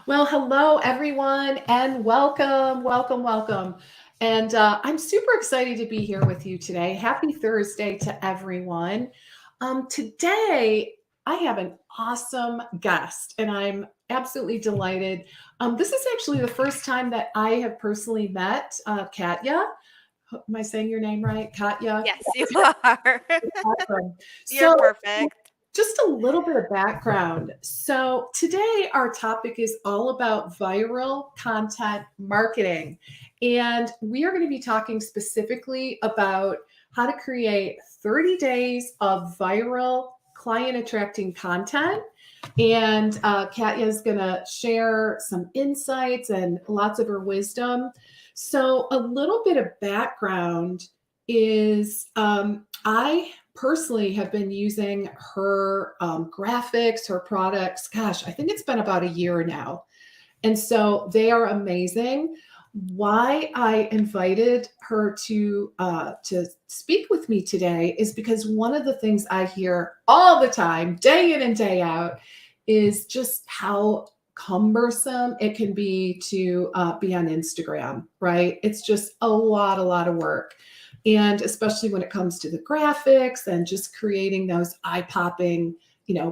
Well, hello everyone, and welcome, welcome, welcome. And I'm super excited to be here with you today. Happy Thursday to everyone. Today, I have an awesome guest, and I'm absolutely delighted. This is actually the first time that I have personally met Katya. Am I saying your name right? Katya? Yes, you are. Awesome. You're So, perfect. just a little bit of background. So, today our topic is all about viral content marketing. And we are going to be talking specifically about how to create 30 days of viral client attracting content. And Katya is going to share some insights and lots of her wisdom. So, a little bit of background is I personally have been using her graphics, her products. Gosh, I think it's been about a year now. And so they are amazing. Why I invited her to speak with me today is because one of the things I hear all the time, day in and day out, is just how cumbersome it can be on Instagram, right? It's just a lot of work. And especially when it comes to the graphics and just creating those eye-popping,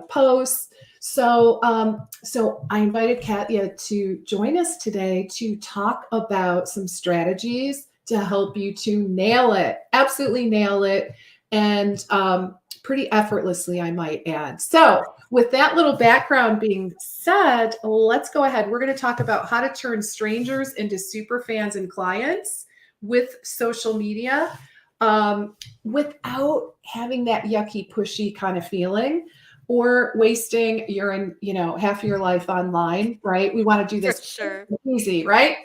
posts. So I invited Katya to join us today to talk about some strategies to help you to nail it, absolutely nail it, and pretty effortlessly, I might add. So, with that little background being said, let's go ahead. We're going to talk about how to turn strangers into super fans and clients with social media without having that yucky, pushy kind of feeling or wasting half of your life online, right? We want to do For this sure. easy, right?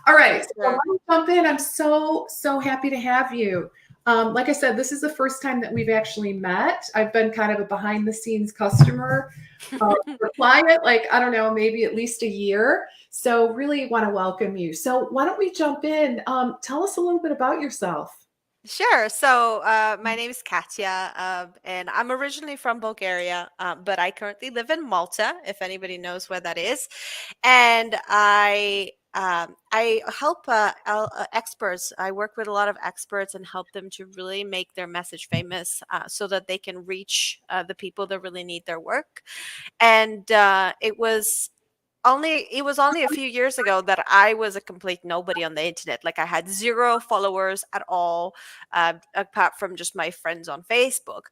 All For right, so sure. let me jump in. I'm so happy to have you. Like I said, this is the first time that we've actually met. I've been kind of a behind the scenes customer for client, like, I don't know, maybe at least a year. So really want to welcome you. So why don't we jump in? Tell us a little bit about yourself. Sure. So, my name is Katya, and I'm originally from Bulgaria, but I currently live in Malta, if anybody knows where that is. And I help experts. I work with a lot of experts and help them to really make their message famous, so that they can reach the people that really need their work. And it was only a few years ago that I was a complete nobody on the internet. Like, I had zero followers at all, apart from just my friends on Facebook.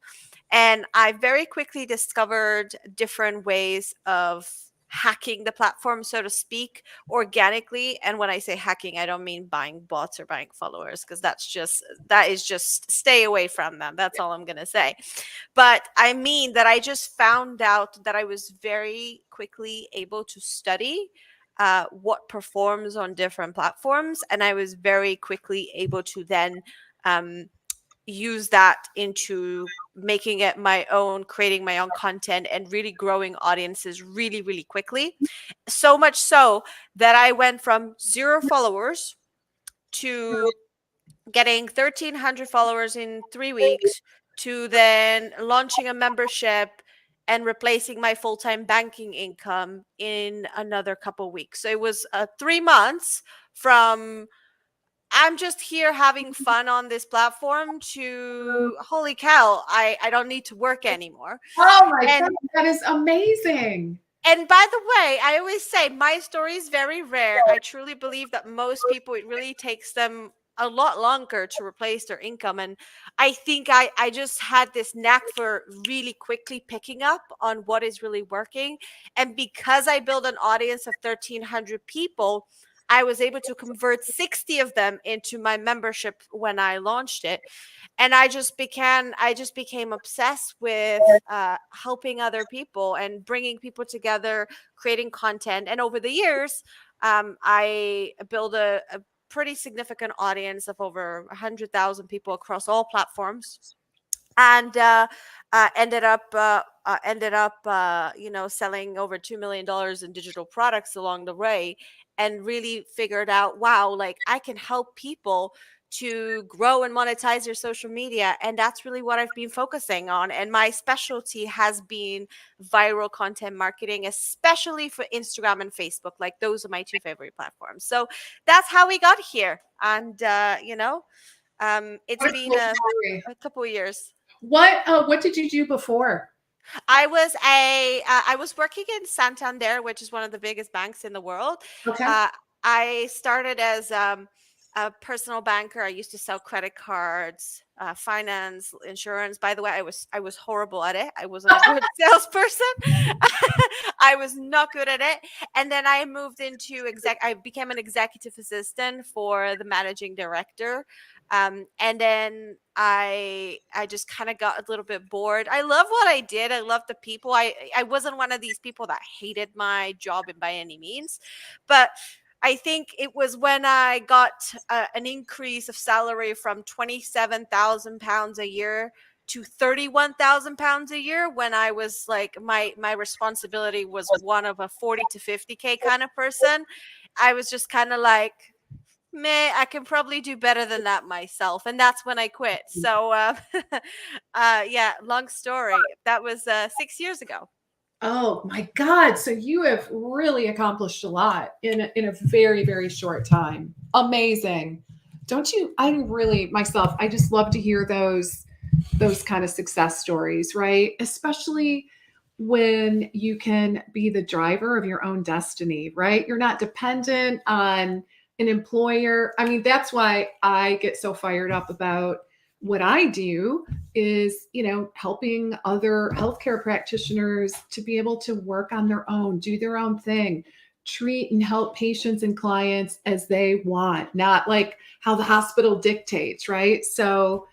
And I very quickly discovered different ways of hacking the platform, so to speak, organically. And when I say hacking, I don't mean buying bots or buying followers, because that is just stay away from them. That's all I'm gonna say. But I mean that I just found out that I was very quickly able to study what performs on different platforms. And I was very quickly able to then um, use that into making it my own, creating my own content, and really growing audiences really, really quickly. So much so that I went from 0 followers to getting 1,300 followers in 3 weeks, to then launching a membership and replacing my full-time banking income in another couple weeks. So it was 3 months from I'm just here having fun on this platform to holy cow, I don't need to work anymore. Oh my God, And that is amazing. and by the way, I always say my story is very rare. I truly believe that most people, it really takes them a lot longer to replace their income. And I think I just had this knack for really quickly picking up on what is really working. And because I built an audience of 1,300 people, I was able to convert 60 of them into my membership when I launched it. And I just became obsessed with helping other people and bringing people together, creating content. And over the years, I built a pretty significant audience of over 100,000 people across all platforms. And ended up selling over $2 million in digital products along the way. And really figured out, wow, like, I can help people to grow and monetize your social media. And that's really what I've been focusing on. And my specialty has been viral content marketing, especially for Instagram and Facebook. Like, those are my two favorite platforms. So that's how we got here. And, it's What a been cool a, story. a couple of years. What did you do before? I was working in Santander, which is one of the biggest banks in the world. Okay. Uh, I started as a personal banker. I used to sell credit cards, finance, insurance. By the way, I was horrible at it. I wasn't a good salesperson. I was not good at it. And then I moved into I became an executive assistant for the managing director. And then I just kind of got a little bit bored. I love what I did. I love the people. I wasn't one of these people that hated my job by any means, but I think it was when I got an increase of salary from £27,000 a year to £31,000 a year, when I was like, my responsibility was one of a 40 to 50K kind of person. I was just kind of like, meh, I can probably do better than that myself. And that's when I quit. So, yeah, long story. That was 6 years ago. Oh my God. So you have really accomplished a lot in a very, very short time. Amazing. Don't you? I really myself, I just love to hear those kind of success stories, right? Especially when you can be the driver of your own destiny, right? You're not dependent on an employer. I mean, that's why I get so fired up about what I do is, helping other healthcare practitioners to be able to work on their own, do their own thing, treat and help patients and clients as they want, not like how the hospital dictates, right? So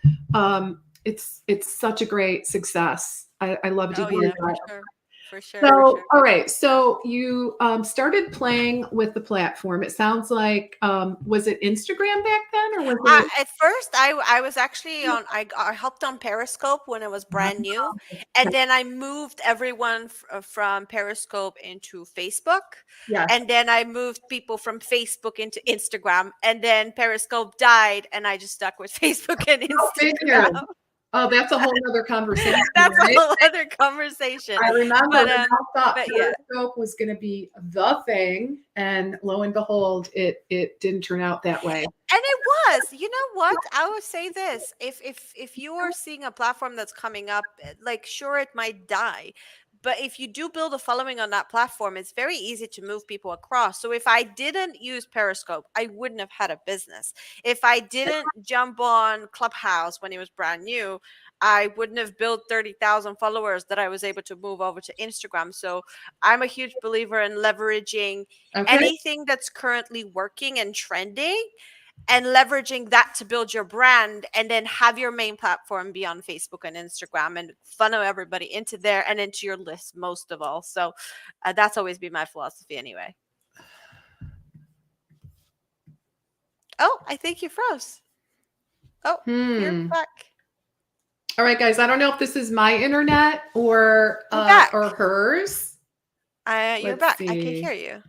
it's such a great success. I love to Oh, hear yeah, for that. sure. For sure. For So, sure. all right. So you started playing with the platform. It sounds like, was it Instagram back then, or was it? At first, I was actually on. I helped on Periscope when it was brand new, and then I moved everyone from Periscope into Facebook, Yes. and then I moved people from Facebook into Instagram, and then Periscope died, and I just stuck with Facebook and Go figure. Instagram. Oh, that's a whole other conversation, That's a right? whole other conversation. I remember But when I thought but yeah. Periscope was going to be the thing, and lo and behold, it didn't turn out that way. And it was, you know what? I would say this. If you are seeing a platform that's coming up, like, sure, it might die. But if you do build a following on that platform, it's very easy to move people across. So if I didn't use Periscope, I wouldn't have had a business. If I didn't jump on Clubhouse when it was brand new, I wouldn't have built 30,000 followers that I was able to move over to Instagram. So I'm a huge believer in leveraging Okay. anything that's currently working and trending, and leveraging that to build your brand, and then have your main platform be on Facebook and Instagram, and funnel everybody into there and into your list most of all. So that's always been my philosophy anyway. Oh, I think you froze. Oh, you're Hmm. back. All right, guys. I don't know if this is my internet or You're back. hers. You're Let's back. I can see. hear you.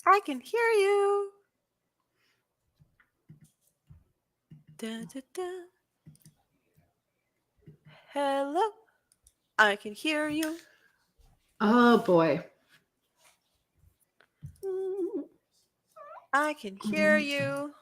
I can hear you. Da, da, da. Hello. I can hear you. Oh boy. I can hear you.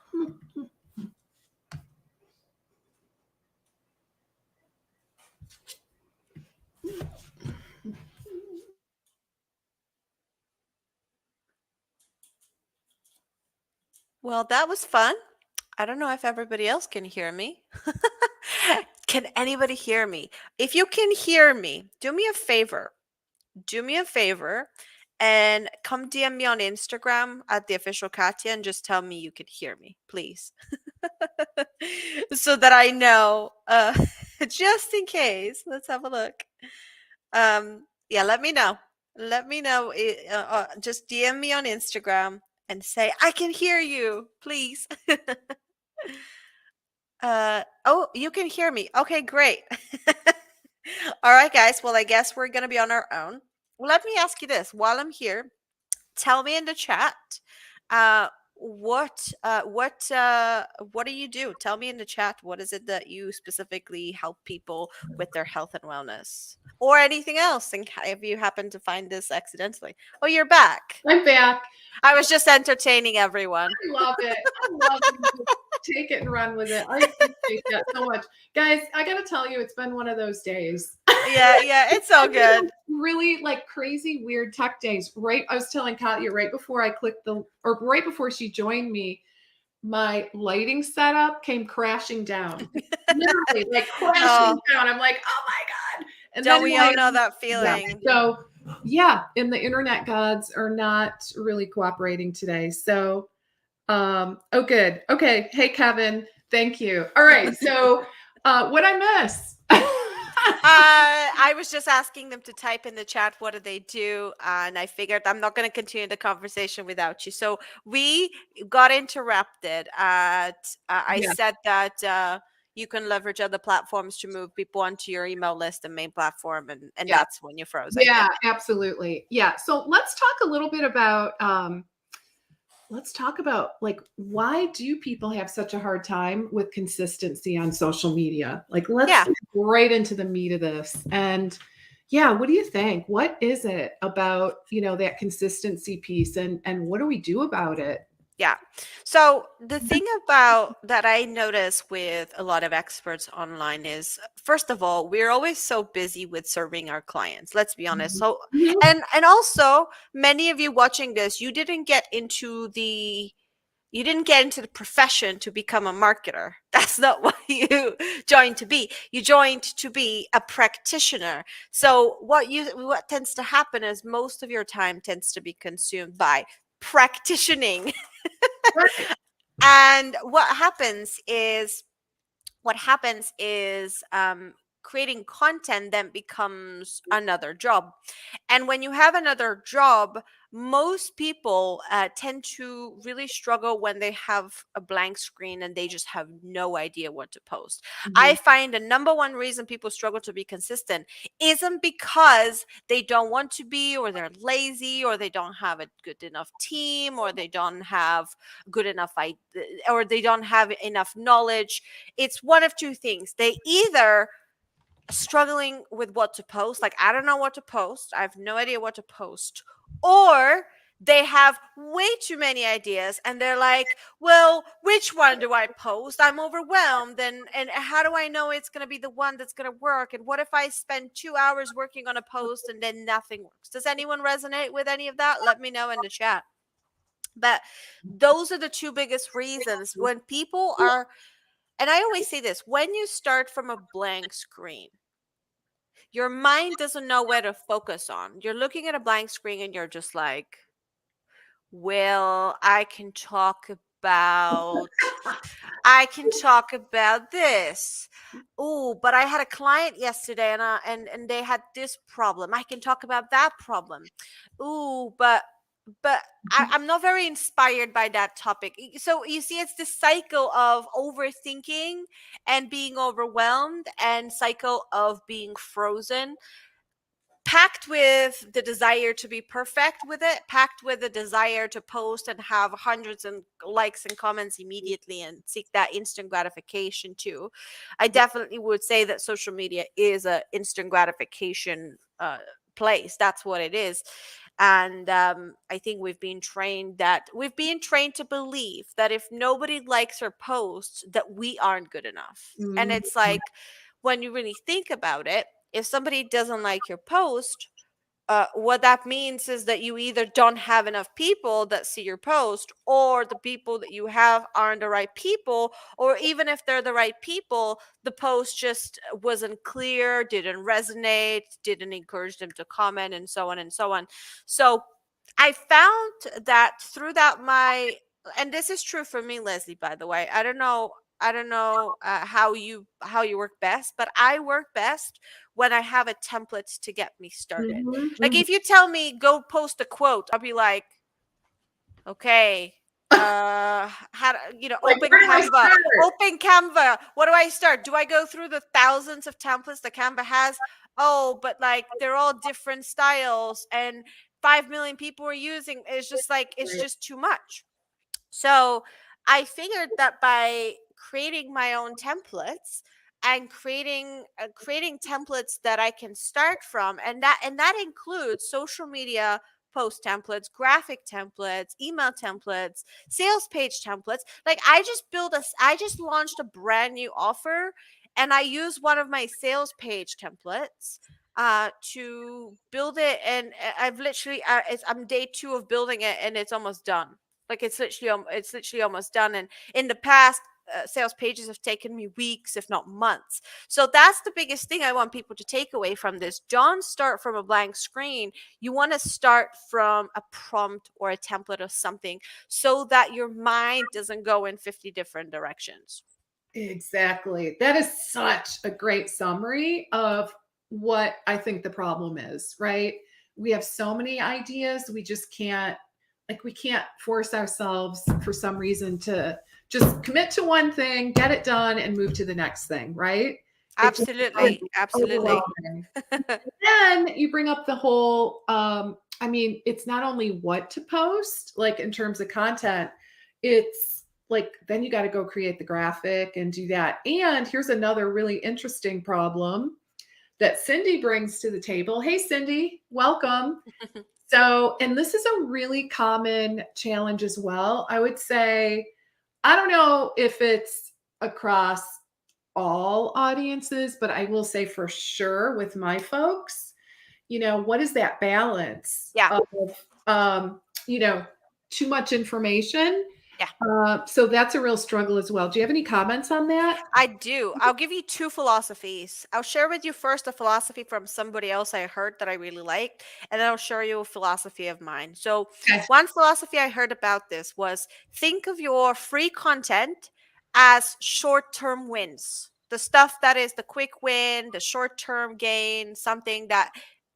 Well, that was fun. I don't know if everybody else can hear me. Can anybody hear me? If you can hear me, do me a favor. Do me a favor and come DM me on Instagram at the official Katya and just tell me you could hear me, please. So that I know, just in case. Let's have a look. Yeah, let me know. Let me know. Just DM me on Instagram and say, I can hear you, please. Oh, you can hear me. Okay, great. All right, guys. Well, I guess we're going to be on our own. Well, let me ask you this while I'm here. Tell me in the chat, what do you do? Tell me in the chat. What is it that you specifically help people with their health and wellness, or anything else? And if you happen to find this accidentally, oh, you're back. I'm back. I was just entertaining everyone. I love it. I love it. Take it and run with it. I appreciate that so much. Guys, I got to tell you, it's been one of those days. Yeah, it's so good. Really like crazy, weird tech days. Right. I was telling Katya right before I clicked or right before she joined me, my lighting setup came crashing down. Literally, like crashing down. I'm like, oh my God. And don't then we all know that yeah. feeling? So yeah, and the internet gods are not really cooperating today. So oh good. Okay. Hey Kevin, thank you. All right. So what I miss? I was just asking them to type in the chat what do they do, and I figured I'm not going to continue the conversation without you. So we got interrupted at I Yeah. said that you can leverage other platforms to move people onto your email list and main platform, and Yeah. that's when you froze. I Yeah, think. absolutely. Yeah. So let's talk a little bit about like why do people have such a hard time with consistency on social media? Like let's Yeah. get right into the meat of this. And yeah, what do you think? What is it about, that consistency piece and what do we do about it? Yeah. So the thing about that I notice with a lot of experts online is, first of all, we're always so busy with serving our clients. Let's be honest. So Mhm. and also many of you watching this, you didn't get into the profession to become a marketer. That's not what you joined to be. You joined to be a practitioner. So what tends to happen is most of your time tends to be consumed by practicing. Right. And what happens is creating content then becomes another job. And when you have another job, most people tend to really struggle when they have a blank screen and they just have no idea what to post. I Mhm. find the number one reason people struggle to be consistent isn't because they don't want to be, or they're lazy, or they don't have a good enough team, or they don't have good enough or they don't have enough knowledge. It's one of two things. They either struggling with what to post, like I don't know what to post, I have no idea what to post, or they have way too many ideas and they're like, well, which one do I post? I'm overwhelmed, and how do I know it's going to be the one that's going to work? And what if I spend 2 hours working on a post and then nothing works? Does anyone resonate with any of that? Let me know in the chat. But those are the two biggest reasons when people are, and I always say this, when you start from a blank screen, your mind doesn't know where to focus on. You're looking at a blank screen and you're just like, well, I can talk about this. Oh, but I had a client yesterday and they had this problem. I can talk about that problem. Ooh, but I'm not very inspired by that topic. So you see, it's this cycle of overthinking and being overwhelmed, and cycle of being frozen, packed with the desire to be perfect with it, packed with the desire to post and have hundreds and likes and comments immediately and seek that instant gratification too. I definitely would say that social media is a instant gratification place. That's what it is. And I think we've been trained to believe that if nobody likes our posts, that we aren't good enough. And Mhm. it's like, when you really think about it, if somebody doesn't like your post, what that means is that you either don't have enough people that see your post, or the people that you have aren't the right people, or even if they're the right people, the post just wasn't clear, didn't resonate, didn't encourage them to comment, and so on and so on. So I found that through that and this is true for me, Leslie, by the way. I don't know how you work best, but I work best when I have a template to get me started. Mhm. Like Mhm. if you tell me go post a quote, I'll be like, okay, how Like where do I start? open Canva. What do I start? Do I go through the thousands of templates that Canva has? Oh, but like they're all different styles and 5 million people are using. It's just like, it's Right. just too much. So I figured that by creating my own templates and creating templates that I can start from, and that includes social media post templates, graphic templates, email templates, sales page templates. Like I just launched a brand new offer, and I use one of my sales page templates to build it, and I've literally I'm day 2 of building it, and it's almost done. Like it's literally almost done. And in the past, sales pages have taken me weeks, if not months. So that's the biggest thing I want people to take away from this. Don't start from a blank screen. You want to start from a prompt or a template or something, so that your mind doesn't go in 50 different directions. Exactly. That is such a great summary of what I think the problem is, right? We have so many ideas, we just can't, like, we can't force ourselves for some reason to just commit to one thing, get it done, and move to the next thing, right? It just becomes Absolutely, absolutely. overwhelming. Then you bring up the whole, I mean, it's not only what to post, like in terms of content, it's like then you got to go create the graphic and do that. And here's another really interesting problem that Cindy brings to the table. Hey, Cindy, welcome. So, and this is a really common challenge as well. I would say, I don't know if it's across all audiences, but I will say for sure with my folks, what is that balance Yeah, of, um, you know, too much information? yeah. So that's a real struggle as well. Do you have any comments on that? I do. I'll give you two philosophies. I'll share with you first a philosophy from somebody else I heard that I really liked, and then I'll share you a philosophy of mine. So, Okay. one philosophy I heard about this was, think of your free content as short-term wins. The stuff that is the quick win, the short-term gain, something that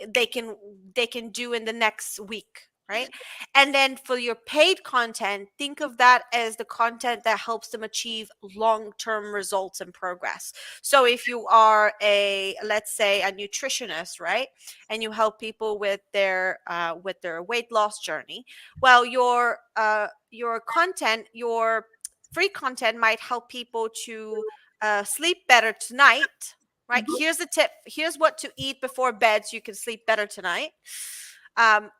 they can they can do in the next week, right? And then for your paid content, think of that as the content that helps them achieve long-term results and progress. So if you are let's say a nutritionist, right, and you help people with their weight loss journey, well, your content, your free content might help people to sleep better tonight. Right, Mhm. here's the tip. Here's what to eat before bed so you can sleep better tonight.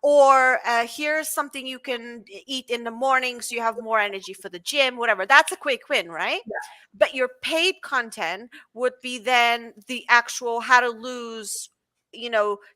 Or here's something you can eat in the morning so you have more energy for the gym, whatever. That's a quick win, right? But your paid content would be then the actual how to lose,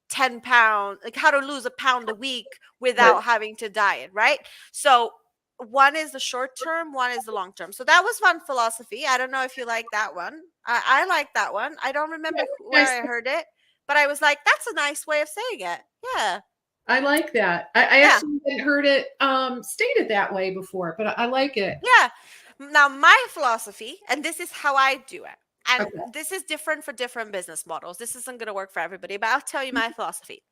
10 pounds, like how to lose a pound a week Right. without having to diet, right? So one is the short term, one is the long term. So that was one philosophy. I don't know if you like that one. I like that one. I don't remember where Nice. I heard it, but I was like, that's a nice way of saying it. Yeah. I like that. I Yeah. actually hadn't heard it stated that way before, but I like it. Yeah. Now, my philosophy, and this is how I do it, and Okay. this is different for different business models. This isn't going to work for everybody, but I'll tell you my philosophy.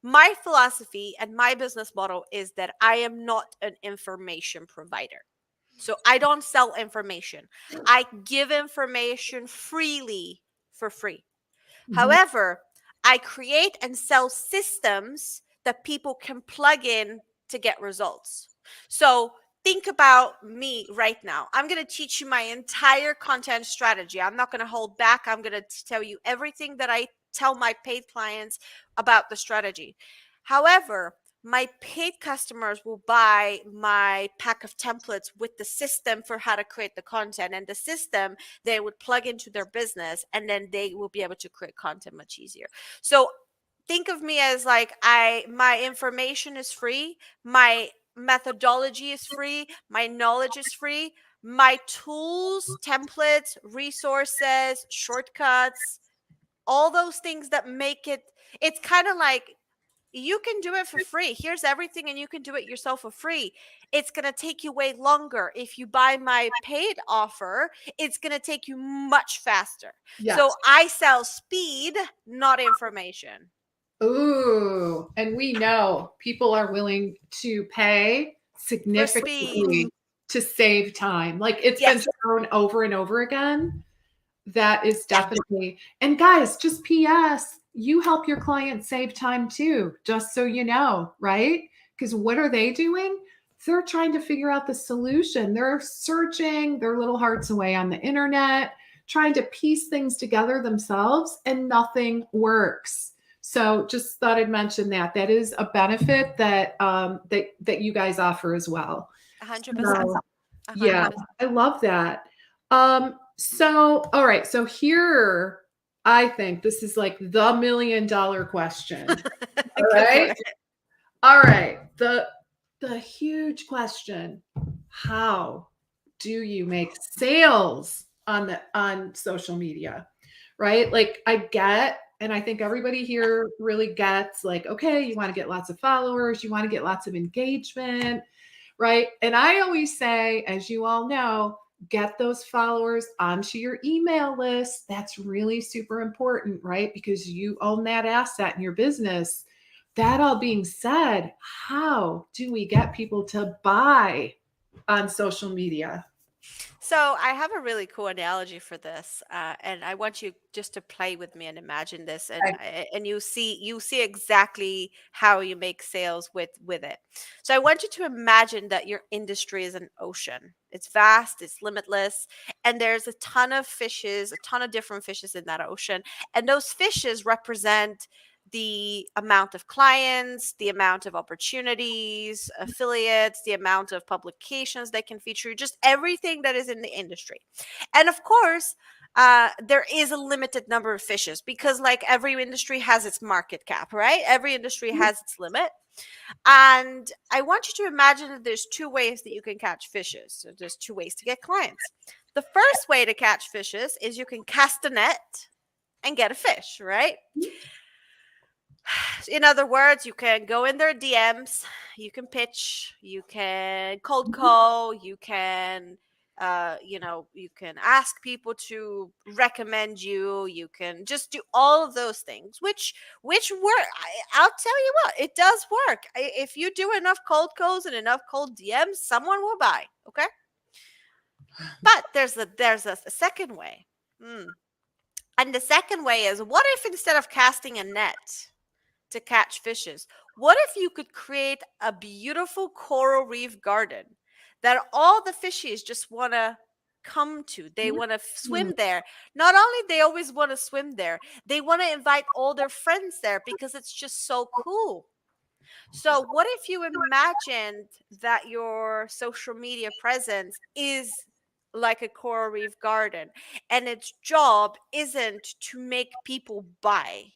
My philosophy and my business model is that I am not an information provider. So I don't sell information. I give information freely for free. Mhm. However, I create and sell systems that people can plug in to get results. So think about me right now. I'm going to teach you my entire content strategy. I'm not going to hold back. I'm going to tell you everything that I tell my paid clients about the strategy. However, my paid customers will buy my pack of templates with the system for how to create the content, and the system they would plug into their business, and then they will be able to create content much easier. So think of me as like, my information is free, my methodology is free, my knowledge is free, my tools, templates, resources, shortcuts, all those things that make it, it's kind of like, you can do it for free. Here's everything, and you can do it yourself for free. It's going to take you way longer. If you buy my paid offer, it's going to take you much faster. Yes. So I sell speed, not information. Ooh, and we know people are willing to pay For speed. significantly to save time. Like it's been Yes. shown over and over again. That is Yeah. definitely. And guys, just PS, you help your clients save time too, just so you know, right? Because what are they doing? they're trying to figure out the solution. They're searching their little hearts away on the internet, trying to piece things together themselves, and nothing works. So just thought I'd mention that. That is a benefit that that you guys offer as well. 100%. So, yeah, 100%. I love that. So all right, so here I think this is like the $1 million question. All Go for right. it. All right. The huge question. How do you make sales on social media? Right? Like I get, and I think everybody here really gets, like, okay, you want to get lots of followers, you want to get lots of engagement, right? And I always say, as you all know, get those followers onto your email list. That's really super important, right? Because you own that asset in your business. That all being said, how do we get people to buy on social media? So I have a really cool analogy for this, and I want you just to play with me and imagine this, and Okay. and you see exactly how you make sales with it. So I want you to imagine that your industry is an ocean. It's vast, it's limitless, and there's a ton of fishes, a ton of different fishes in that ocean, and those fishes represent the amount of clients, the amount of opportunities, affiliates, the amount of publications they can feature, just everything that is in the industry. And of course, there is a limited number of fishes because, like every industry has its market cap, right? Every industry has its limit. And I want you to imagine that there's two ways that you can catch fishes. So there's two ways to get clients. The first way to catch fishes is you can cast a net and get a fish, right? In other words, you can go in their DMs, you can pitch, you can cold call, you can you can ask people to recommend you, you can just do all of those things, which work. I'll tell you what, it does work. If you do enough cold calls and enough cold DMs, someone will buy. Okay, but there's a second way. And the second way is, what if instead of casting a net to catch fishes, what if you could create a beautiful coral reef garden that all the fishies just want to come to? They want to Mhm. swim there. Not only they always want to swim there, they want to invite all their friends there because it's just so cool. So what if you imagined that your social media presence is like a coral reef garden, and its job isn't to make people buy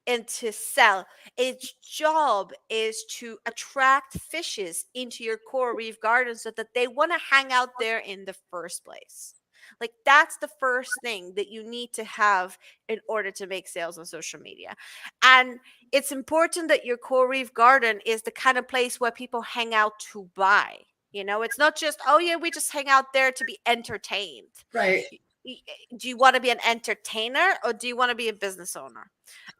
and to sell. Its job is to attract fishes into your coral reef garden so that they want to hang out there in the first place. Like, that's the first thing that you need to have in order to make sales on social media. And it's important that your coral reef garden is the kind of place where people hang out to buy. It's not just, oh yeah, we just hang out there to be entertained. Right. Do you want to be an entertainer, or do you want to be a business owner?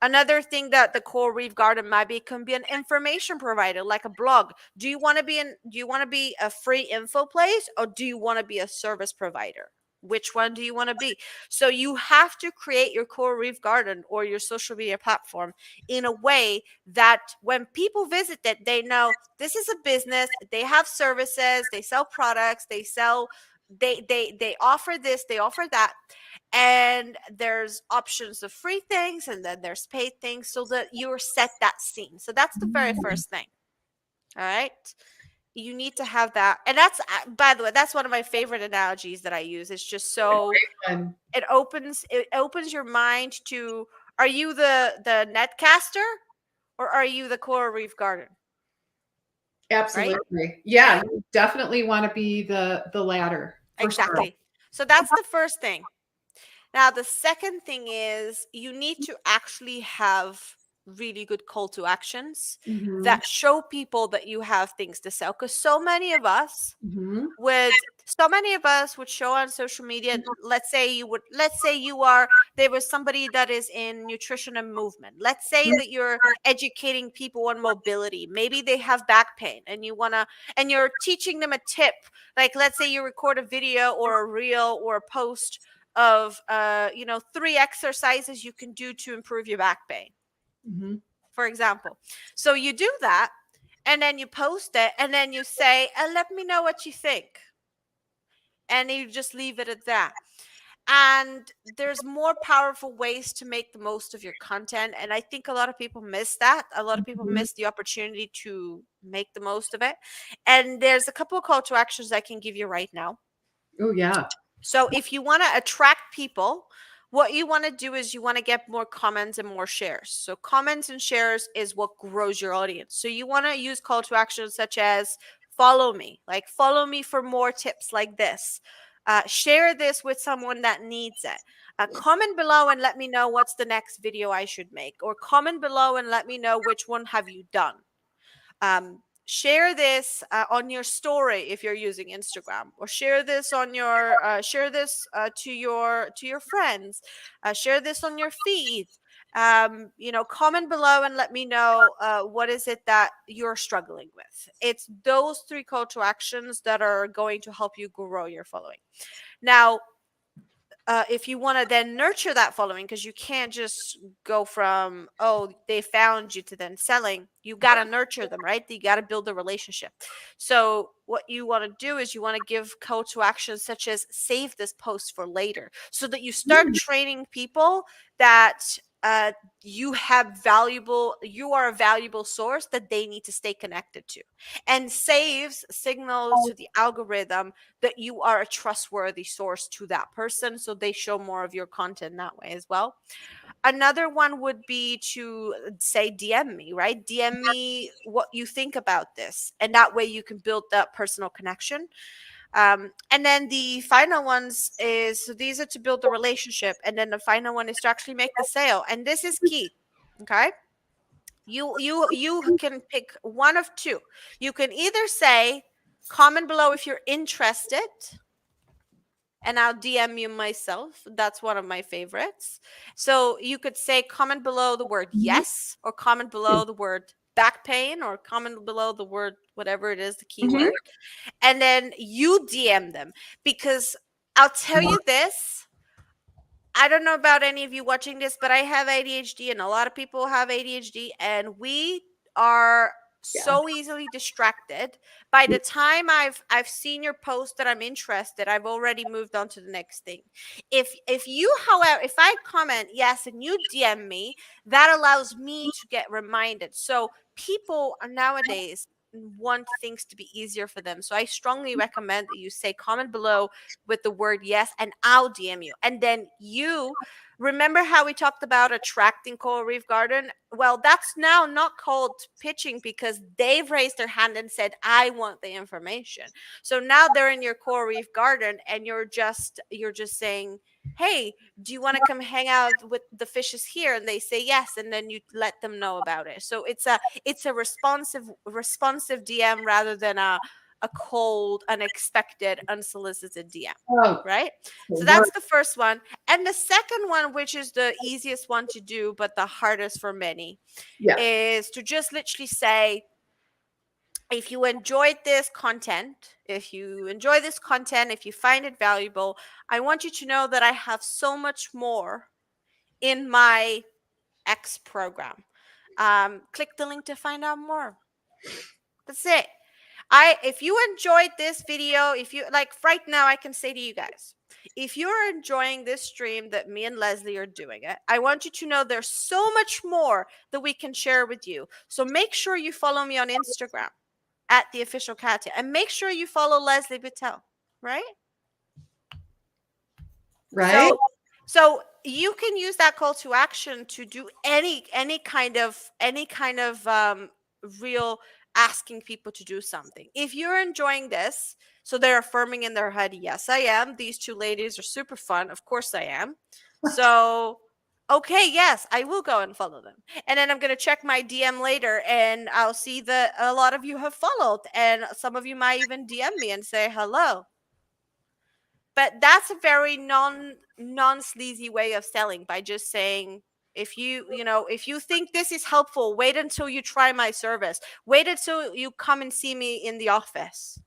Another thing that the coral reef garden might be, can be an information provider, like a blog. Do you want to be a free info place, or do you want to be a service provider? Which one do you want to be? So you have to create your coral reef garden or your social media platform in a way that when people visit it, they know this is a business. They have services, they sell products, they offer this, they offer that, and there's options of free things and then there's paid things, so that you're set that scene. So that's the very Mm. first thing. All right, you need to have that. And that's, by the way, that's one of my favorite analogies that I use. It's just so And it opens your mind to, are you the netcaster, or are you the coral reef garden? Right, absolutely. Yeah, right, you definitely want to be the latter for sure. exactly. So that's the first thing. Now, the second thing is, you need to actually have really good call to actions Mhm. that show people that you have things to sell. Because Mhm. so many of us would show on social media. Let's say you are, there was somebody that is in nutrition and movement. Let's say that you're educating people on mobility. Maybe they have back pain and and you're teaching them a tip. Like, let's say you record a video or a reel or a post of 3 exercises you can do to improve your back pain, Mhm. for example. So you do that, and then you post it, and then you say, let me know what you think. And you just leave it at that. And there's more powerful ways to make the most of your content. And I think a lot of people miss that. A lot of people Mhm. miss the opportunity to make the most of it. And there's a couple of call to actions I can give you right now. Oh, yeah. So if you want to attract people, what you want to do is you want to get more comments and more shares. So comments and shares is what grows your audience. So you want to use call to actions such as follow me, like follow me for more tips like this. Share this with someone that needs it. Comment below and let me know what's the next video I should make, or comment below and let me know which one have you done. Share this on your story if you're using Instagram, or share this on your to your friends. Share this on your feed. Comment below and let me know what is it that you're struggling with. It's those three call to actions that are going to help you grow your following. Now, if you want to then nurture that following, because you can't just go from, oh, they found you, to then selling. You got to nurture them, right? You got to build a relationship. So what you want to do is you want to give call to actions such as save this post for later, so that you start training people that you are a valuable source that they need to stay connected to, and saves signals to the algorithm that you are a trustworthy source to that person, so they show more of your content that way as well. Another one would be to say DM me, right? DM me what you think about this, and that way you can build that personal connection. And then the final ones is, so these are to build the relationship, and then the final one is to actually make the sale, and this is key. Okay, you can pick one of two. You can either say comment below if you're interested, and I'll DM you myself. That's one of my favorites. So you could say comment below the word yes, or comment below the word back pain, or comment below the word whatever it is, the Mhm. keyword, and then you DM them. Because I'll tell you this, I don't know about any of you watching this, but I have ADHD, and a lot of people have ADHD, and we are Yeah. so easily distracted. By the time I've seen your post that I'm interested, I've already moved on to the next thing. If you, however, if I comment yes and you DM me, that allows me to get reminded. So people are nowadays want things to be easier for them. So I strongly recommend that you say comment below with the word yes, and I'll DM you. And then you remember how we talked about attracting Coral Reef Garden? Well, that's now not called pitching, because they've raised their hand and said, I want the information. So now they're in your Coral Reef Garden, and you're just saying, hey, do you want to come hang out with the fishes here? And they say yes, and then you let them know about it. So it's a responsive DM rather than a cold, unexpected, unsolicited DM, Oh, right? So word. that's the first one. And the second one, which is the easiest one to do, but the hardest for many, Yeah. is to just literally say, if you enjoyed this content, if you find it valuable, I want you to know that I have so much more in my X program. Click the link to find out more. That's it. If you enjoyed this video, if you like right now, I can say to you guys, if you're enjoying this stream that me and Leslie are doing it, I want you to know there's so much more that we can share with you. So make sure you follow me on Instagram at the official Katya, and make sure you follow Leslie Patel, right? Right? So you can use that call to action to do any kind of real asking people to do something. If you're enjoying this, so they're affirming in their head, yes, I am. These two ladies are super fun. Of course I am. So okay, yes, I will go and follow them. And then I'm going to check my DM later, and I'll see that a lot of you have followed, and some of you might even DM me and say hello. But that's a very non sleazy way of selling, by just saying, if you think this is helpful, wait until you try my service. Wait until you come and see me in the office.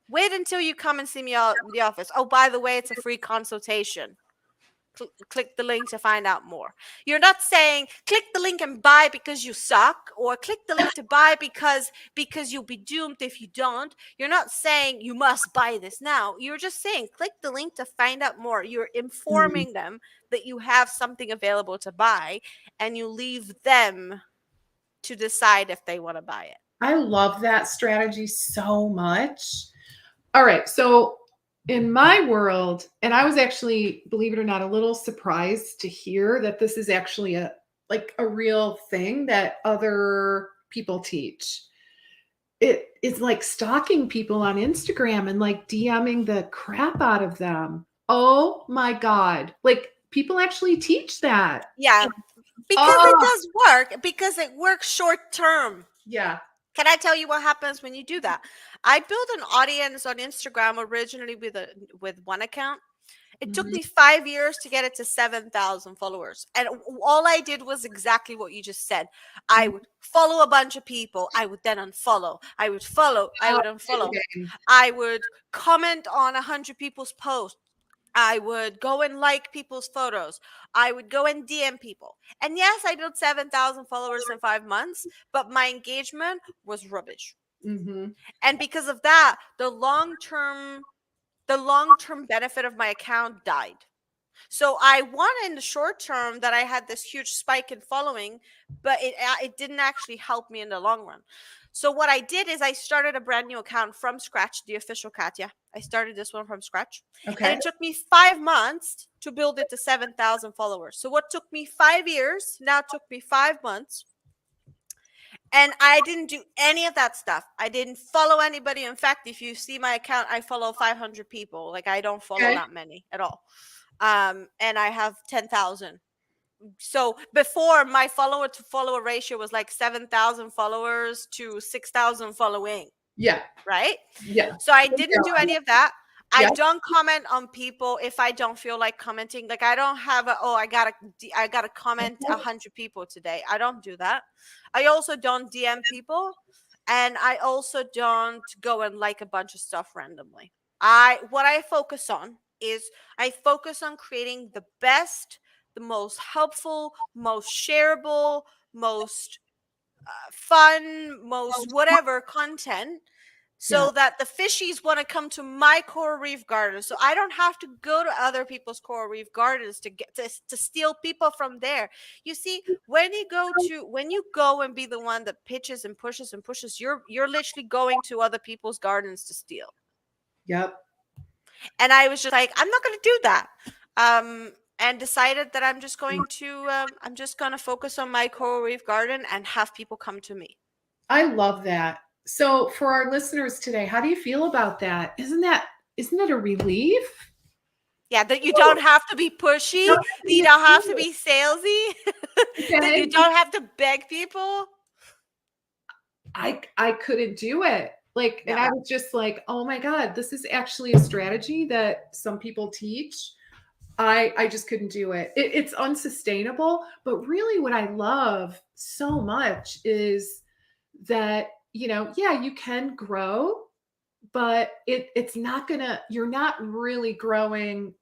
Wait until you come and see me in the office. Oh, by the way, it's a free consultation. click the link to find out more. You're not saying click the link and buy because you suck, or click the link to buy because you'll be doomed if you don't. You're not saying you must buy this now. You're just saying click the link to find out more. You're informing them that you have something available to buy, and you leave them to decide if they want to buy it. I love that strategy so much. All right. So in my world, and I was actually, believe it or not, a little surprised to hear that this is actually a real thing that other people teach. It is like stalking people on Instagram and like DMing the crap out of them. Oh my God. Like people actually teach that. Yeah, because it Oh, does work, because it works short term. yeah. Can I tell you what happens when you do that? I built an audience on Instagram originally with one account. It took Mhm. me 5 years to get it to 7,000 followers. And all I did was exactly what you just said. I would follow a bunch of people. I would then unfollow. I would follow. I would unfollow. Okay. I would comment on 100 people's posts. I would go and like people's photos. I would go and DM people. And yes, I built 7,000 followers in 5 months, but my engagement was rubbish. Mhm. And because of that, the long term benefit of my account died. So I won in the short term that I had this huge spike in following, but it didn't actually help me in the long run. So what I did is I started a brand new account from scratch, the official Katya. I started this one from scratch, and Okay. it took me 5 months to build it to 7,000 followers. So what took me 5 years now took me 5 months. And I didn't do any of that stuff. I didn't follow anybody. In fact, if you see my account, I follow 500 people. Like I don't follow Okay. that many at all. And I have 10,000. So before, my follower to follower ratio was like 7,000 followers to 6,000 following, Yeah. right? Yeah. So I didn't do any of that. I Yeah. don't comment on people if I don't feel like commenting. Like I don't have I gotta comment 100 people today. I don't do that. I also don't DM people, and I also don't go and like a bunch of stuff randomly. What I focus on is I focus on creating the best, the most helpful, most shareable, most fun, most whatever content, Yeah. so that the fishies want to come to my coral reef garden, so I don't have to go to other people's coral reef gardens to get to steal people from there. You see, when you go and be the one that pitches and pushes, you're literally going to other people's gardens to steal. Yep. And I was just like, I'm not going to do that. And decided that I'm just going to focus on my coral reef garden and have people come to me. I love that. So for our listeners today, how do you feel about that? Isn't it a relief? Yeah, that you don't have to be pushy, that you don't have to be salesy, that Okay. you don't have to beg people. I couldn't do it. Like, and Yeah. I was just like, oh my God, this is actually a strategy that some people teach. I just couldn't do it. It's unsustainable. But really what I love so much is that, yeah, you can grow, but it's not gonna, you're not really growing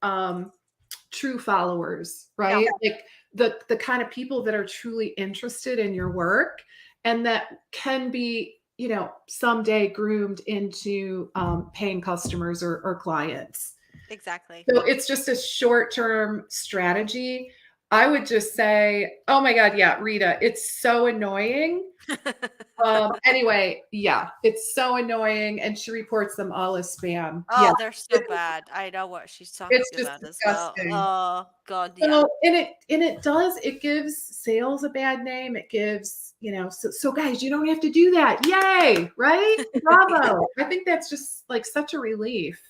true followers, No, right? Like the kind of people that are truly interested in your work and that can be, someday groomed into paying customers or clients. exactly. So it's just a short-term strategy. I would just say, oh my God, yeah, Rita, it's so annoying. Anyway, yeah, it's so annoying, and she reports them all as spam. Yeah, Oh, they're so bad. I know what she's it's talking just about as well. disgusting. Oh God, yeah. So, it gives sales a bad name. It gives, so guys, you don't have to do that. Yay, right? Yeah. Bravo. I think that's just like such a relief.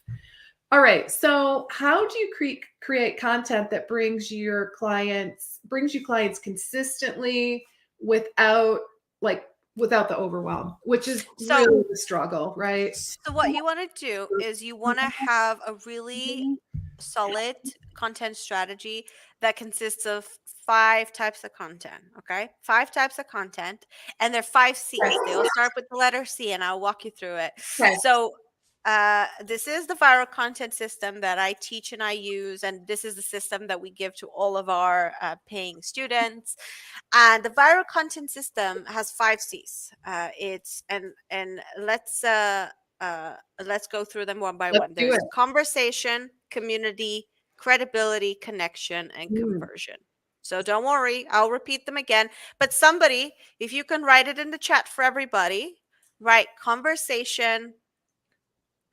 All right. So, how do you create content that brings you clients consistently without like without the overwhelm, which is So, really the struggle, right? so what you want to do is you want to have a really solid content strategy that consists of 5 types of content. Okay, 5 types of content, and they're 5 C's. They all start with the letter C, and I'll walk you through it. Okay. So This is the viral content system that I teach and I use, and this is the system that we give to all of our paying students. And the viral content system has 5 C's. It's and let's go through them one by Let's one. do it. There's conversation, community, credibility, connection, and Mm, conversion. So don't worry, I'll repeat them again. But somebody, if you can write it in the chat for everybody, write conversation,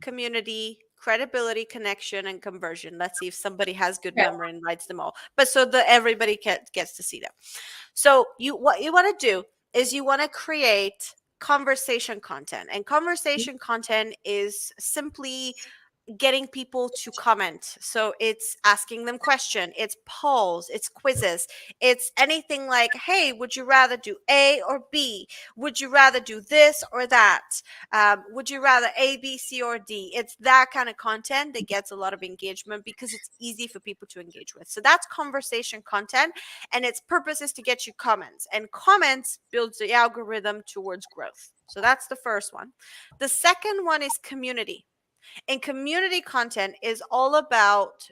community, credibility, connection, and conversion. Let's see if somebody has good okay. memory and writes them all. But so that everybody gets to see them. So what you want to do is you want to create conversation content. And conversation content is simply getting people to comment. So it's asking them question, it's polls, it's quizzes, it's anything like, hey, would you rather do A or B? Would you rather do this or that? Would you rather A, B, C, or D? It's that kind of content that gets a lot of engagement because it's easy for people to engage with. So that's conversation content, and its purpose is to get you comments, and comments builds the algorithm towards growth. So that's the first one. The second one is community. And community content is all about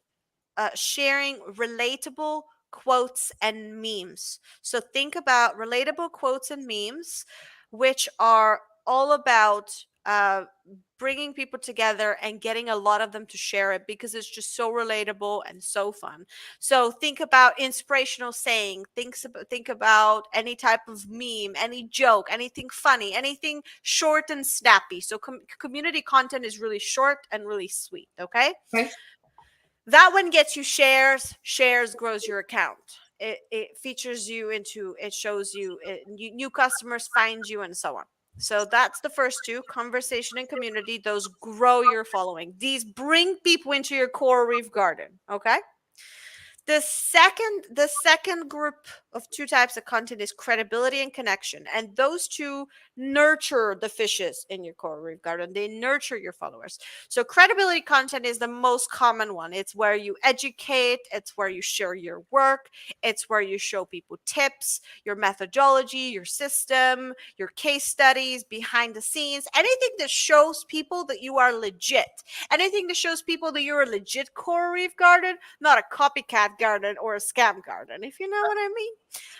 sharing relatable quotes and memes. So think about relatable quotes and memes, which are all about bringing people together and getting a lot of them to share it because it's just so relatable and so fun. So think about inspirational saying, think about any type of meme, any joke, anything funny, anything short and snappy. So community content is really short and really sweet, okay? Okay. That one gets you shares grows your account. It features you into, it shows you, new customers find you, and so on. So that's the first two, conversation and community. Those grow your following. These bring people into your coral reef garden, okay? The second group of two types of content is credibility and connection, and those two nurture the fishes in your coral reef garden. They nurture your followers. So credibility content is the most common one. It's where you educate, it's where you share your work, it's where you show people tips, your methodology, your system, your case studies, behind the scenes, anything that shows people that you are legit, anything that shows people that you're a legit coral reef garden, not a copycat garden or a scam garden, if you know what I mean.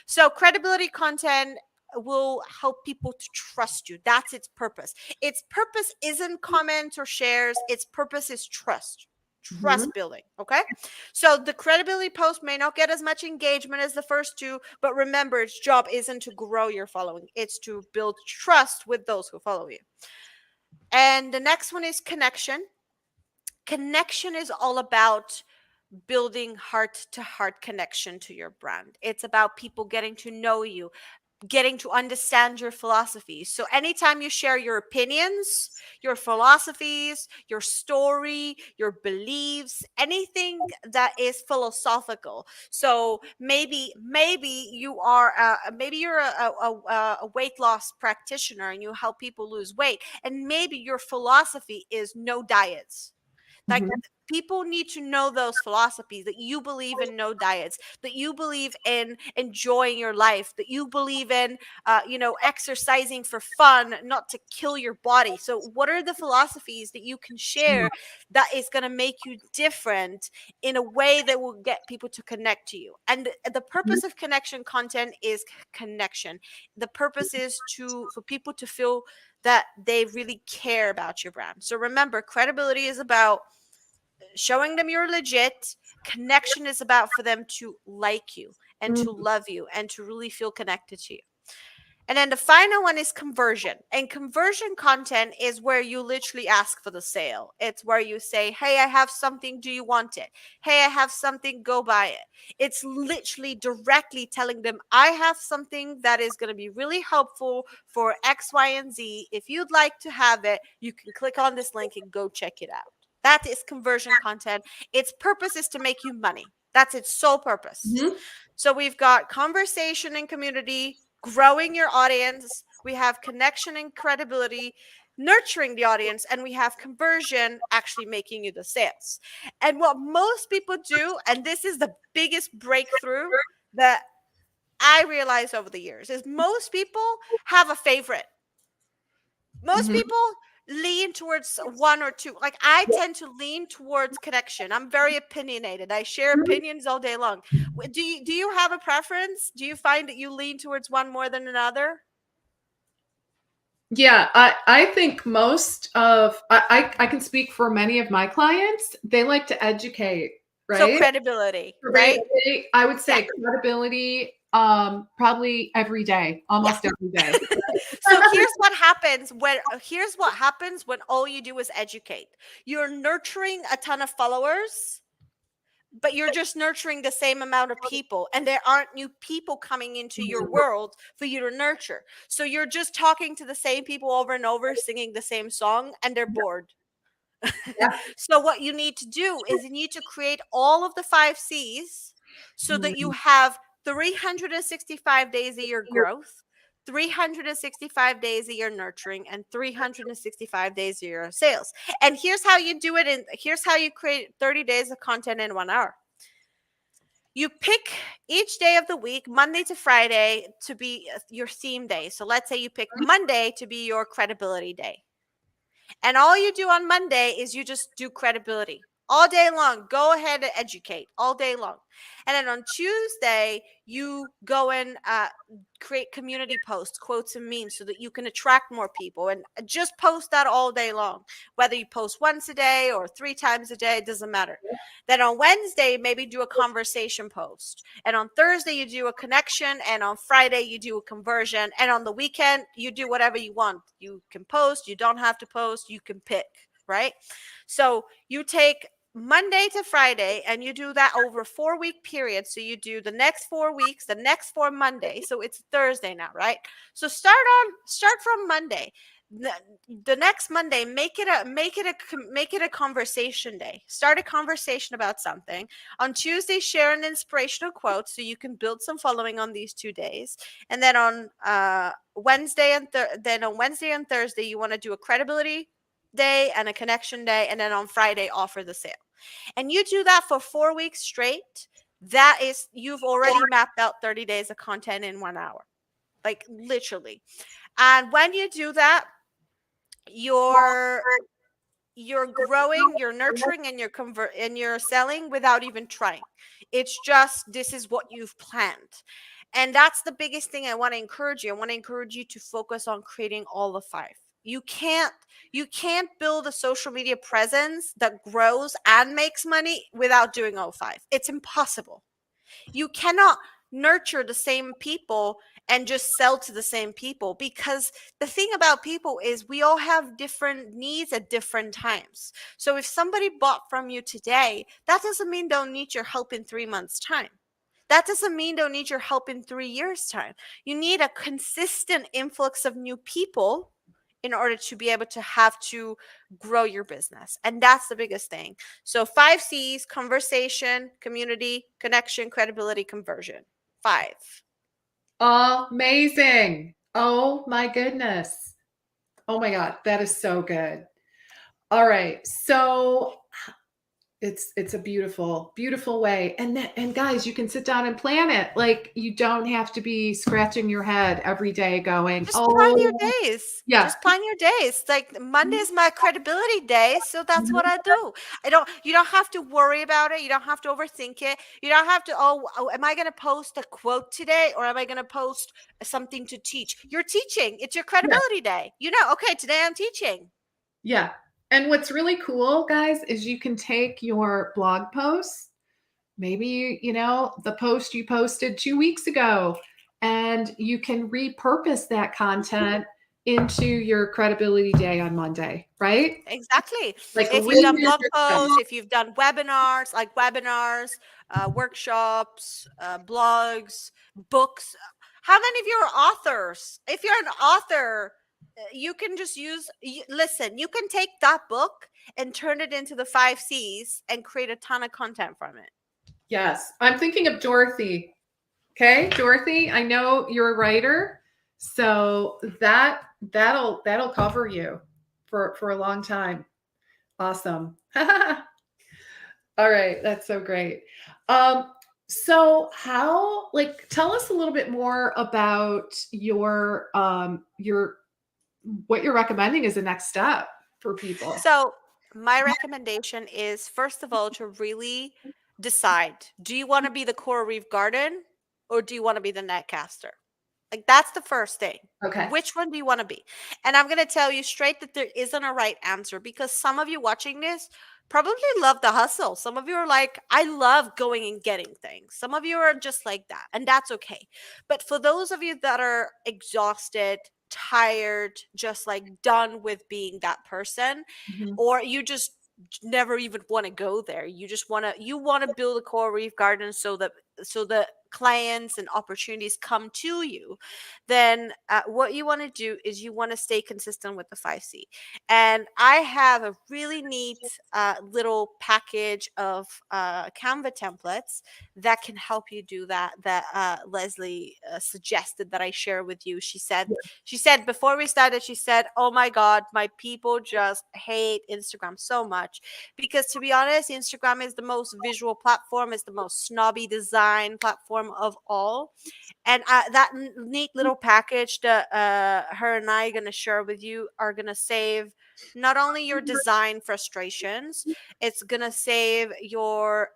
So credibility content will help people to trust you. That's its purpose. Its purpose isn't comments or shares. Its purpose is Mhm. trust building. Okay. So the credibility post may not get as much engagement as the first two, but remember, its job isn't to grow your following. It's to build trust with those who follow you. And the next one is connection. Connection is all about building heart to heart connection to your brand. It's about people getting to know you, getting to understand your philosophies. So anytime you share your opinions, your philosophies, your story, your beliefs, anything that is philosophical. So maybe you are maybe you're a weight loss practitioner and you help people lose weight, and maybe your philosophy is no diets. Like, Mhm. people need to know those philosophies, that you believe in no diets, that you believe in enjoying your life, that you believe in, exercising for fun, not to kill your body. So, what are the philosophies that you can share that is going to make you different in a way that will get people to connect to you? And the Mhm. purpose of connection content is connection. The purpose is for people to feel that they really care about your brand. So remember, credibility is about showing them you're legit. Connection is about for them to like you and to Mhm. love you and to really feel connected to you. And then the final one is conversion. And conversion content is where you literally ask for the sale. It's where you say, hey, I have something. Do you want it? Hey, I have something. Go buy it. It's literally directly telling them, I have something that is going to be really helpful for X, Y, and Z. If you'd like to have it, you can click on this link and go check it out. That is conversion content. Its purpose is to make you money. That's its sole purpose. Mhm. So we've got conversation and community, growing your audience. We have connection and credibility, nurturing the audience, and we have conversion, actually making you the sales. And what most people do, and this is the biggest breakthrough that I realized over the years, is most people have a favorite. Most Mhm. people, lean towards one or two. Like I tend to lean towards connection. I'm very opinionated. I share opinions all day long. Do you have a preference? Do you find that you lean towards one more than another? Yeah, I think most of I can speak for many of my clients. They like to educate, So right? credibility, Right. right? I would Yeah. say credibility, probably every day, Yeah. almost every day. So here's what happens when all you do is educate. You're nurturing a ton of followers, but you're just nurturing the same amount of people, and there aren't new people coming into your world for you to nurture. So you're just talking to the same people over and over, singing the same song, and they're bored. Yeah. So what you need to do is you need to create all of the 5 C's so that you Mm. have 365 days a year growth, 365 days a year nurturing, and 365 days a year sales. And here's how you do it, and here's how you create 30 days of content in 1 hour. You pick each day of the week, Monday to Friday, to be your theme day. So let's say you pick Monday to be your credibility day. And all you do on Monday is you just do credibility all day long. Go ahead and educate all day long. And then on Tuesday, you go and create community posts, quotes, and memes so that you can attract more people, and just post that all day long. Whether you post once a day or 3 times a day, it doesn't matter. Then on Wednesday, maybe do a conversation post. And on Thursday, you do a connection. And on Friday, you do a conversion. And on the weekend, you do whatever you want. You can post, you don't have to post, you can pick, right? So you take Monday to Friday and you do that over a 4-week period. So you do the next 4 weeks, the next 4 Monday. So it's Thursday now, right? So start from Monday. The next Monday, make it a conversation day. Start a conversation about something. On Tuesday, share an inspirational quote so you can build some following on these 2 days. And then on Wednesday and Thursday, you want to do a credibility day and a connection day, and then on Friday offer the sale. And you do that for 4 weeks straight. That is, you've already mapped out 30 days of content in 1 hour, like literally. And when you do that, you're growing, you're nurturing, and you're selling without even trying. It's just, this is what you've planned. And that's the biggest thing I want to encourage you. I want to encourage you to focus on creating all the 5. You can't build a social media presence that grows and makes money without doing all 5. It's impossible. You cannot nurture the same people and just sell to the same people, because the thing about people is we all have different needs at different times. So if somebody bought from you today, that doesn't mean they'll need your help in 3 months' time. That doesn't mean they'll need your help in 3 years' time. You need a consistent influx of new people in order to be able to grow your business. And that's the biggest thing. So 5 C's: conversation, community, connection, credibility, conversion. 5. Amazing. Oh my goodness. Oh my God, that is so good. All right. So it's a beautiful, beautiful way. And guys, you can sit down and plan it. Like you don't have to be scratching your head every day going, Just plan your oh, days. yeah. Just plan your days. Like Monday is my credibility day, so that's what I do. You don't have to worry about it. You don't have to overthink it. You don't have to, am I going to post a quote today, or am I going to post something to teach? You're teaching. It's your Yeah. credibility day. Okay, today I'm teaching. Yeah. And what's really cool, guys, is you can take your blog posts, maybe, the post you posted 2 weeks ago, and you can repurpose that content into your credibility day on Monday, right? Exactly. Like If you've done revisit blog stuff. posts, if you've done webinars, workshops, blogs, books. How many of you are authors? If you're an author, you can just listen, you can take that book and turn it into the 5 C's and create a ton of content from it. Yes. I'm thinking of Dorothy. Okay, Dorothy, I know you're a writer, so that'll cover you for a long time. Awesome. All right, that's so great. So how, like, tell us a little bit more about your what you're recommending as the next step. for people? So my recommendation is, first of all, to really decide, do you want to be the coral reef garden or do you want to be the netcaster? Like, that's the first thing. Okay. Which one do you want to be? And I'm going to tell you straight that there isn't a right answer, because some of you watching this probably love the hustle. Some of you are like, I love going and getting things. Some of you are just like that, and that's okay. But for those of you that are exhausted, tired, just like done with being that person, Mhm. or you just never even want to go there, you want to build a coral reef garden so that the clients and opportunities come to you, then what you want to do is you want to stay consistent with the 5C. And I have a really neat little package of Canva templates that can help you do that, that Leslie suggested that I share with you. She said before we started, she said, oh my God, my people just hate Instagram so much, because to be honest, Instagram is the most visual platform, it's the most snobby design platform of all. And that neat little package that her and I are going to share with you are going to save not only your design frustrations, it's going to save your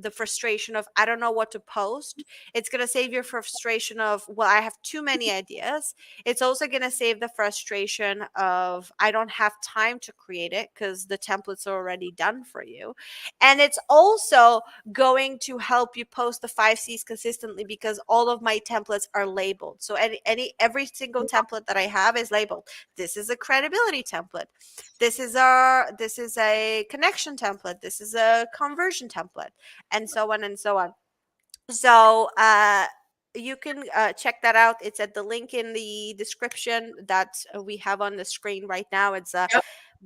the frustration of I don't know what to post. It's going to save your frustration of, well, I have too many ideas. It's also going to save the frustration of I don't have time to create it because the templates are already done for you. And it's also going to help you post the 5Cs consistently, because all of my templates are labeled. So every single template that I have is labeled. This is a credibility template. This is a connection template. This is a conversion template, and so on and so on. So you can check that out. It's at the link in the description that we have on the screen right now. It's Yep.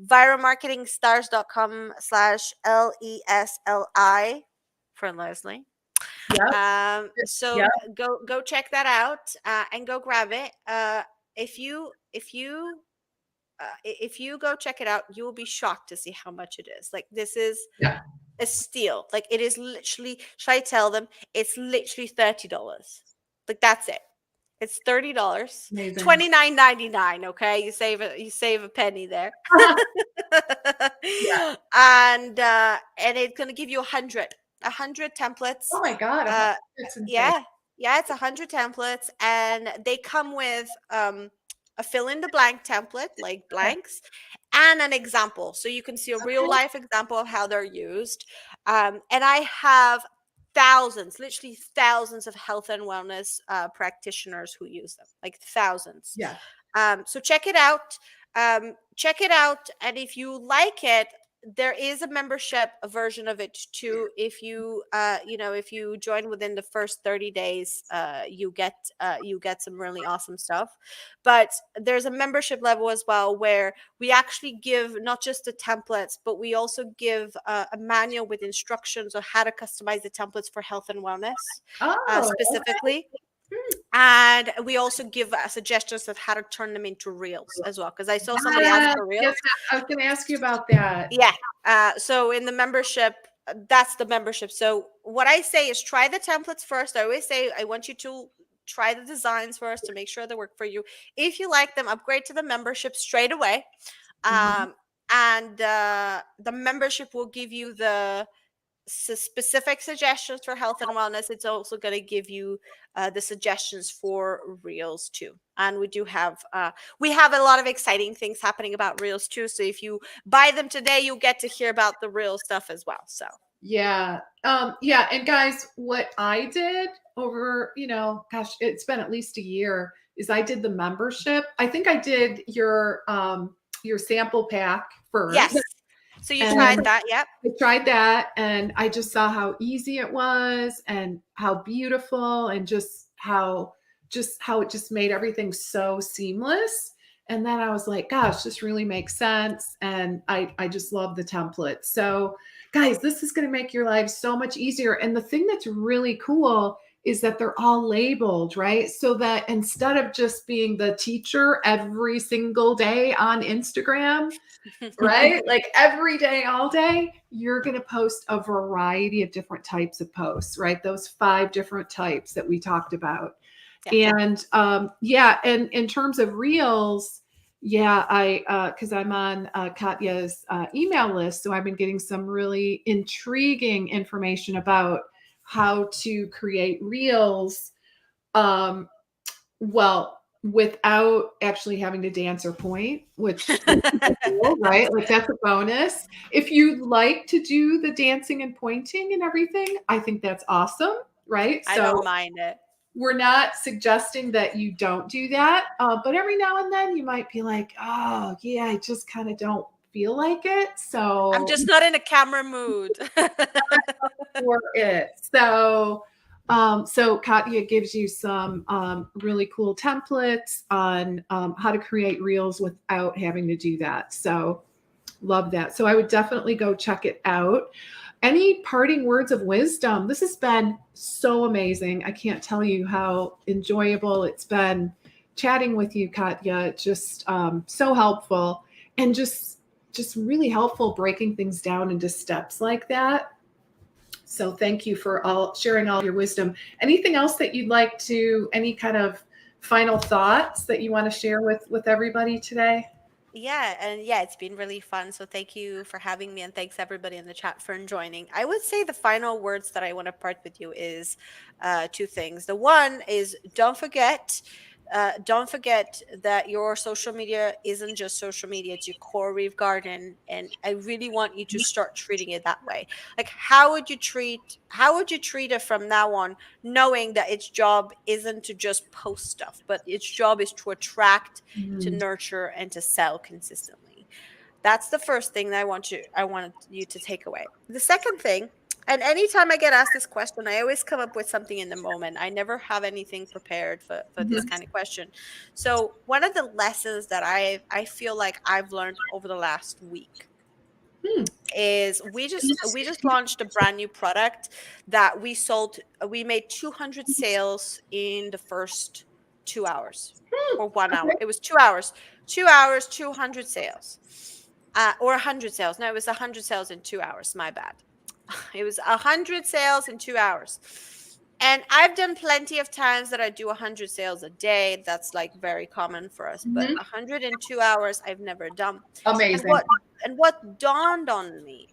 viralmarketingstars.com/LESLI for Leslie. Yep. So Yep. go check that out and go grab it. If you go check it out, you will be shocked to see how much it is. Like, this is Yeah. a steal. Like, it is literally, should I tell them? It's literally $30. Like, that's it. It's $30. Amazing. $29.99. Okay. You save a penny there. Yeah. And it's gonna give you a hundred templates. Oh my God. Uh That's insane. yeah, it's 100 templates, and they come with a fill in the blank template, like Okay. blanks, and an example, so you can see a real Okay. life example of how they're used. And I have thousands, literally thousands of health and wellness practitioners who use them, like thousands. Yeah. So check it out. And if you like it, there is a membership version of it too. If if you join within the first 30 days, you get some really awesome stuff. But there's a membership level as well, where we actually give not just the templates, but we also give a manual with instructions on how to customize the templates for health and wellness, Oh, specifically. okay. And we also give suggestions of how to turn them into reels as well, because I saw somebody ask Yes. for Yes. reels. I was going to ask you about that. Yeah. So in the membership, that's the membership. So what I say is, try the templates first. I always say I want you to try the designs first to make sure they work for you. If you like them, upgrade to the membership straight away. Mhm. And the membership will give you the specific suggestions for health and wellness. It's also going to give you the suggestions for reels too. And we have a lot of exciting things happening about reels too. So if you buy them today, you'll get to hear about the real stuff as well. So Yeah. Yeah. And guys, what I did over, gosh, it's been at least a year, is I did the membership. I think I did your sample pack first. yes. So you And tried that. Yep. I tried that, and I just saw how easy it was and how beautiful, and just how it just made everything so seamless. And then I was like, gosh, this really makes sense. And I just love the template. So guys, this is going to make your life so much easier. And the thing that's really cool is that they're all labeled, right? So that instead of just being the teacher every single day on Instagram, right? Like every day, all day, you're going to post a variety of different types of posts, right? Those 5 different types that we talked about. Yeah. And yeah, and in terms of reels, Yeah, because I'm on Katya's email list, so I've been getting some really intriguing information about how to create reels. Um, well, without actually having to dance or point, which most people do, right? Like that's a bonus. If you like to do the dancing and pointing and everything, I think that's awesome, right? I don't So mind it. we're not suggesting that you don't do that, but every now and then you might be like, oh, yeah, I just kind of don't feel like it. I'm So just not in a camera mood. for it. So Katya gives you some really cool templates on how to create reels without having to do that. So love that. So I would definitely go check it out. Any parting words of wisdom? This has been so amazing. I can't tell you how enjoyable it's been chatting with you, Katya. Just so helpful and just really helpful breaking things down into steps like that. So thank you for all sharing all your wisdom. Anything else that you'd like to, any kind of final thoughts that you want to share with everybody today? Yeah, and yeah, it's been really fun. So thank you for having me, and thanks everybody in the chat for joining. I would say the final words that I want to part with you is two things. The one is don't forget that your social media isn't just social media; it's your core reef garden, and I really want you to start treating it that way. Like, how would you treat it from now on, knowing that its job isn't to just post stuff, but its job is to attract, to Mm-hmm. nurture, and to sell consistently. That's the first thing that I want you to take away. The second thing, and anytime I get asked this question, I always come up with something in the moment. I never have anything prepared for this kind of question. So one of the lessons that I feel like I've learned over the last week is we just launched a brand new product that we made 200 sales in the first 2 hours or 1 hour. It was 2 hours. 2 hours, 200 sales. Or 100 sales. No, it was 100 sales in 2 hours. My bad. It was 100 sales in 2 hours. And I've done plenty of times that I do 100 sales a day. That's like very common for us. But Mm-hmm. 100 in 2 hours, I've never done. And Amazing. what dawned on me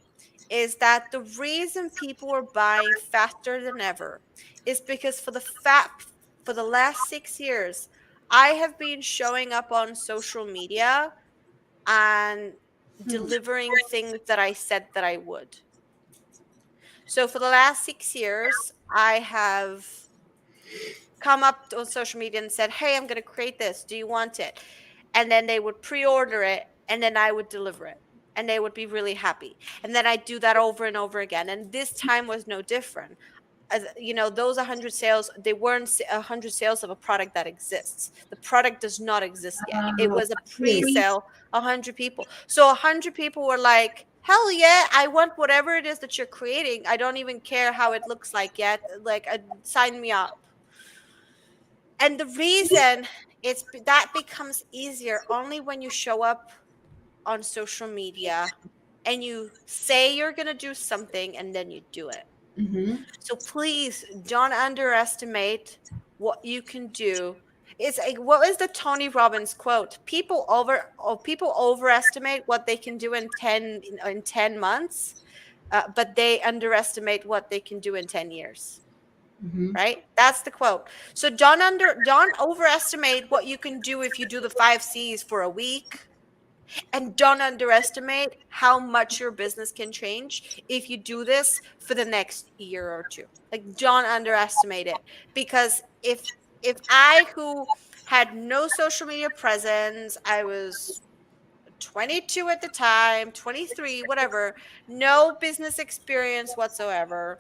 is that the reason people are buying faster than ever is because for the last 6 years, I have been showing up on social media and Hmm. delivering things that I said that I would. So for the last 6 years, I have come up on social media and said, "Hey, I'm going to create this. Do you want it?" And then they would pre-order it, and then I would deliver it, and they would be really happy. And then I do that over and over again. And this time was no different. Those 100 sales, they weren't 100 sales of a product that exists. The product does not exist yet. It Oh, was a great. pre-sale, 100 people. So 100 people were like, hell yeah, I want whatever it is that you're creating. I don't even care how it looks like yet. Like, sign me up. And the reason that becomes easier only when you show up on social media and you say you're going to do something and then you do it. Mm-hmm. So please don't underestimate what you can do. It's like, what is the Tony Robbins quote? People overestimate what they can do in 10 months, but they underestimate what they can do in 10 years. Mm-hmm. Right? That's the quote. So don't overestimate what you can do if you do the 5 C's for a week. And don't underestimate how much your business can change if you do this for the next year or two. Like, don't underestimate it. Because if I, who had no social media presence, I was 22 at the time, 23, whatever, no business experience whatsoever.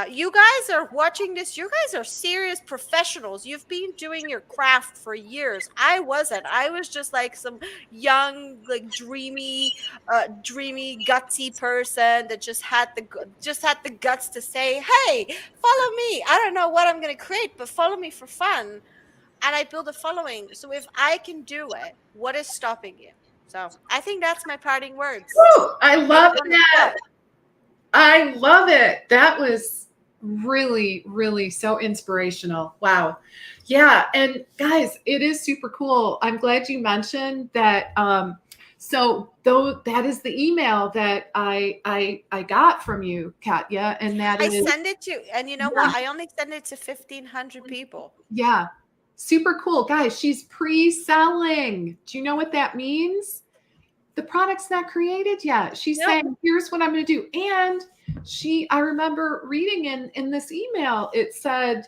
You guys are watching this. You guys are serious professionals. You've been doing your craft for years. I wasn't. I was just like some young, like dreamy, gutsy person that just had the guts to say, "Hey, follow me. I don't know what I'm gonna create, but follow me for fun." And I build a following. So if I can do it, what is stopping you? So I think that's my parting words. Woo, I Based love on the that. quote. I love it. That was really, really so inspirational. Wow. Yeah. And guys, it is super cool. I'm glad you mentioned that. So though that is the email that I got from you, Katya, and that I is, send it to, and you know yeah, what? I only send it to 1,500 people. yeah, super cool. Guys, she's pre-selling. Do you know what that means? The product's not created yet. She's Nope. saying, here's what I'm going to do. And I remember reading in this email, it said,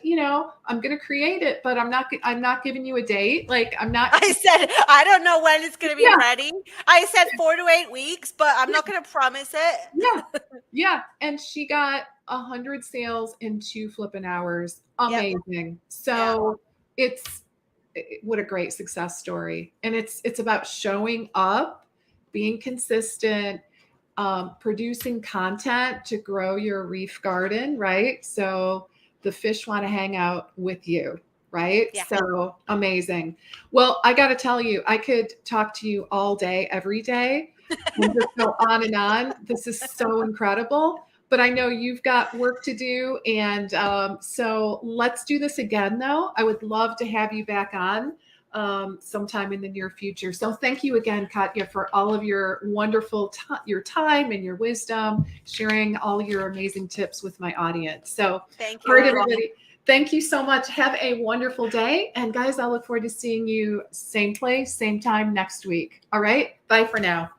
I'm going to create it, but I'm not giving you a date. Like I'm not. I said, I don't know when it's going to be Yeah, ready. I said 4 to 8 weeks, but I'm not going to promise yeah, it. yeah. And she got 100 sales in 2 flipping hours. Yep. Amazing. Yeah. So what a great success story. And it's about showing up, being consistent, producing content to grow your reef garden, right? So the fish want to hang out with you, right? Yeah. So amazing. Well, I got to tell you, I could talk to you all day, every day, and just go on and on. This is so incredible. But I know you've got work to do. And so let's do this again, though. I would love to have you back on sometime in the near future. So thank you again, Katya, for all of your wonderful your time and your wisdom, sharing all your amazing tips with my audience. So, Thank all you, right, Anna. everybody. Thank you so much. Have a wonderful day. And guys, I look forward to seeing you same place, same time next week. All right. Bye for now.